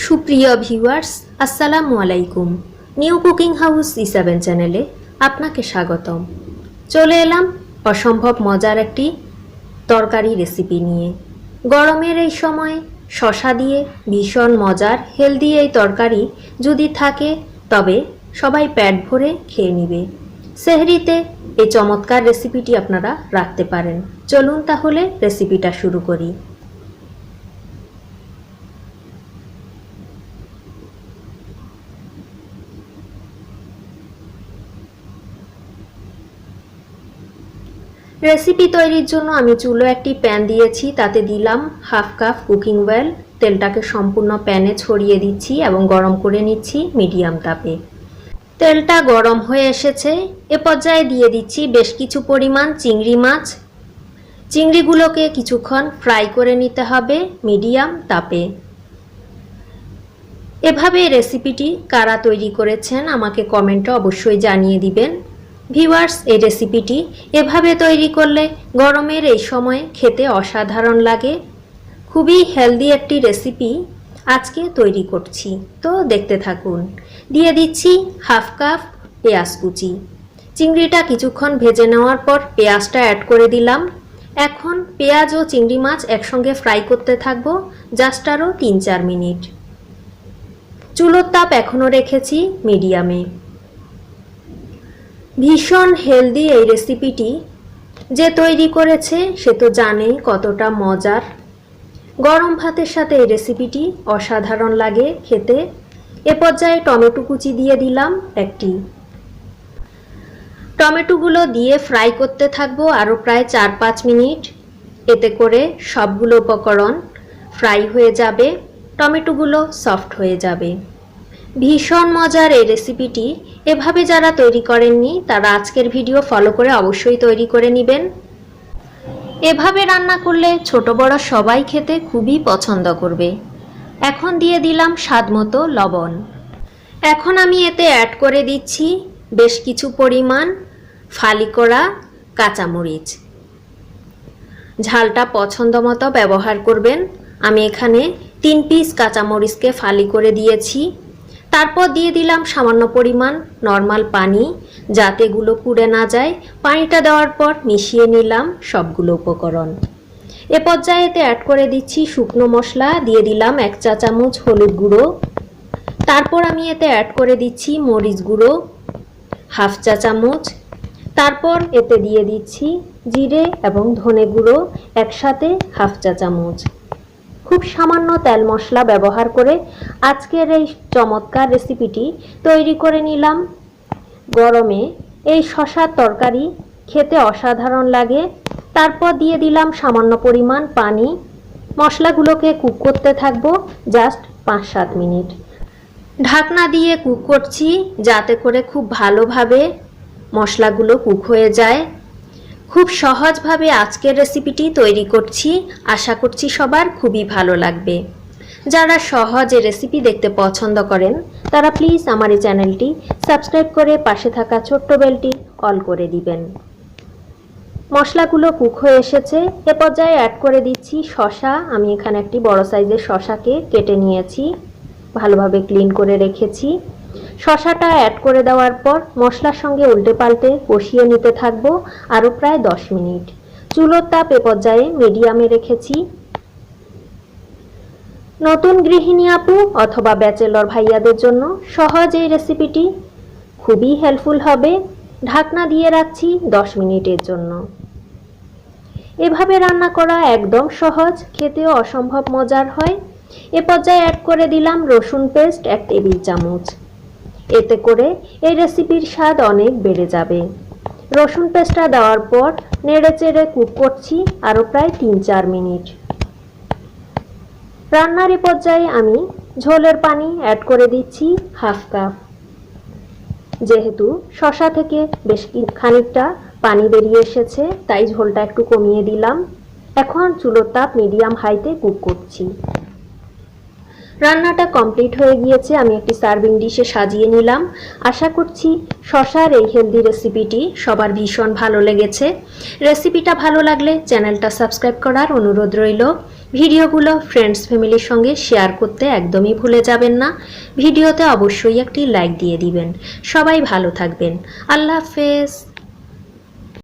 সুপ্রিয় ভিউয়ার্স, আসসালামু আলাইকুম। নিউ কুকিং হাউস E7 চ্যানেলে আপনাকে স্বাগতম। চলে এলাম অসম্ভব মজার একটি তরকারি রেসিপি নিয়ে। গরমের এই সময় শসা দিয়ে ভীষণ মজার হেলদি এই তরকারি যদি থাকে তবে সবাই পেট ভরে খেয়ে নেবে। সেহরিতে এই চমৎকার রেসিপিটি আপনারা রাখতে পারেন। চলুন তাহলে রেসিপিটা শুরু করি। রেসিপি তৈরির জন্য আমি চুলো একটি প্যান দিয়েছি, তাতে দিলাম হাফ কাপ কুকিং অয়েল। তেলটাকে সম্পূর্ণ প্যানে ছড়িয়ে দিচ্ছি এবং গরম করে নিচ্ছি মিডিয়াম তাপে। তেলটা গরম হয়ে এসেছে, এ পর্যায়ে দিয়ে দিচ্ছি বেশ কিছু পরিমাণ চিংড়ি মাছ। চিংড়িগুলোকে কিছুক্ষণ ফ্রাই করে নিতে হবে মিডিয়াম তাপে। এভাবে রেসিপিটি কারা তৈরি করেছেন আমাকে কমেন্টে অবশ্যই জানিয়ে দিবেন। ভিউয়ার্স, এই রেসিপিটি এভাবে তৈরি করলে গরমের এই সময়ে খেতে অসাধারণ লাগে। খুবই হেলদি একটি রেসিপি আজকে তৈরি করছি, তো দেখতে থাকুন। দিয়ে দিচ্ছি হাফ কাপ পেঁয়াজ কুচি। চিংড়িটা কিছুক্ষণ ভেজে নেওয়ার পর পেঁয়াজটা অ্যাড করে দিলাম। এখন পেঁয়াজ ও চিংড়ি মাছ একসঙ্গে ফ্রাই করতে থাকবো জাস্ট আরও 3-4 মিনিট। চুলোর তাপ এখনও রেখেছি মিডিয়ামে। ভীষণ হেলদি এই রেসিপিটি যে তৈরি করেছে সে তো জানেই কতটা মজার। গরম ভাতের সাথে এই রেসিপিটি অসাধারণ লাগে খেতে। এ পর্যায়ে টমেটো কুচি দিয়ে দিলাম একটি। টমেটোগুলো দিয়ে ফ্রাই করতে থাকবো আরও প্রায় 4-5 মিনিট। এতে করে সবগুলো উপকরণ ফ্রাই হয়ে যাবে, টমেটোগুলো সফট হয়ে যাবে। ভীষণ মজার এই রেসিপিটি এভাবে যারা তৈরি করেননি তারা আজকের ভিডিও ফলো করে অবশ্যই তৈরি করে নেবেন। এভাবে রান্না করলে ছোট বড় সবাই খেতে খুবই পছন্দ করবে। এখন দিয়ে দিলাম স্বাদমতো লবণ। এখন আমি এতে অ্যাড করে দিচ্ছি বেশ কিছু পরিমাণ ফালি করা কাঁচামরিচ। ঝালটা পছন্দ মতো ব্যবহার করবেন। আমি এখানে 3 পিস কাঁচামরিচকে ফালি করে দিয়েছি। তারপর দিয়ে দিলাম সামান্য পরিমাণ নর্মাল পানি, যাতে এগুলো পুড়ে না যায়। পানিটা দেওয়ার পর মিশিয়ে নিলাম সবগুলো উপকরণ। এ পর্যায়ে এতে অ্যাড করে দিচ্ছি শুকনো মশলা। দিয়ে দিলাম 1 চা চামচ হলুদ গুঁড়ো। তারপর আমি এতে অ্যাড করে দিচ্ছি মরিচ গুঁড়ো হাফ চা চামচ। তারপর এতে দিয়ে দিচ্ছি জিরে এবং ধনে গুঁড়ো একসাথে হাফ চা চামচ। খুব সামান্য তেল মশলা ব্যবহার করে আজকের এই চমৎকার রেসিপিটি তৈরি করে নিলাম। গরমে এই শসার তরকারি খেতে অসাধারণ লাগে। তারপর দিয়ে দিলাম সামান্য পরিমাণ পানি। মশলাগুলোকে কুক করতে থাকবো জাস্ট 5-7 মিনিট। ঢাকনা দিয়ে কুক করছি যাতে করে খুব ভালোভাবে মশলাগুলো কুক হয়ে যায়। খুব সহজভাবে আজকের রেসিপিটি তৈরি করছি, আশা করছি সবার খুবই ভালো লাগবে। যারা সহজে রেসিপি দেখতে পছন্দ করেন তারা প্লিজ আমার এই চ্যানেলটি সাবস্ক্রাইব করে পাশে থাকা ছোট্ট বেলটি অল করে দিবেন। মশলাগুলো কুক হয়ে এসেছে, এ পর্যায়ে অ্যাড করে দিচ্ছি শসা। আমি এখানে একটি বড় সাইজের শসাকে কেটে নিয়েছি, ভালোভাবে ক্লিন করে রেখেছি। শসাটা অ্যাড করে দেওয়ার পর মশলার সঙ্গে উল্টে পাল্টে কষিয়ে নিতে থাকবো আরও প্রায় 10 মিনিট। চুলোর তাপ এ পর্যায়ে মিডিয়ামে রেখেছি। নতুন গৃহিণী আপু অথবা ব্যাচেলর ভাইয়াদের জন্য সহজ এই রেসিপিটি খুবই হেল্পফুল হবে। ঢাকনা দিয়ে রাখছি 10 মিনিটের জন্য। এভাবে রান্না করা একদম সহজ, খেতেও অসম্ভব মজার হয়। এ পর্যায়ে অ্যাড করে দিলাম রসুন পেস্ট 1 টেবিল চামচ। এতে করে এই রেসিপির স্বাদ অনেক বেড়ে যাবে। রসুন পেস্টটা দেওয়ার পর নেড়ে চেড়ে কুক করছি আরও প্রায় 3-4 মিনিট। রান্নার এই পর্যায়ে আমি ঝোলের পানি অ্যাড করে দিচ্ছি হাফ কাপ। যেহেতু শসা থেকে বেশ খানিকটা পানি বেরিয়ে এসেছে তাই ঝোলটা একটু কমিয়ে দিলাম। এখন চুলোর তাপ মিডিয়াম হাইতে কুক করছি। রান্নাটা কমপ্লিট হয়ে গিয়েছে, আমি একটি সার্ভিং ডিশে সাজিয়ে নিলাম। আশা করছি শসার এই হেলদি রেসিপিটি সবার ভীষণ ভালো লেগেছে। রেসিপিটা ভালো লাগলে চ্যানেলটা সাবস্ক্রাইব করার অনুরোধ রইল। ভিডিওগুলো ফ্রেন্ডস ফ্যামিলির সঙ্গে শেয়ার করতে একদমই ভুলে যাবেন না। ভিডিওতে অবশ্যই একটি লাইক দিয়ে দিবেন। সবাই ভালো থাকবেন। আল্লাহ হাফেজ।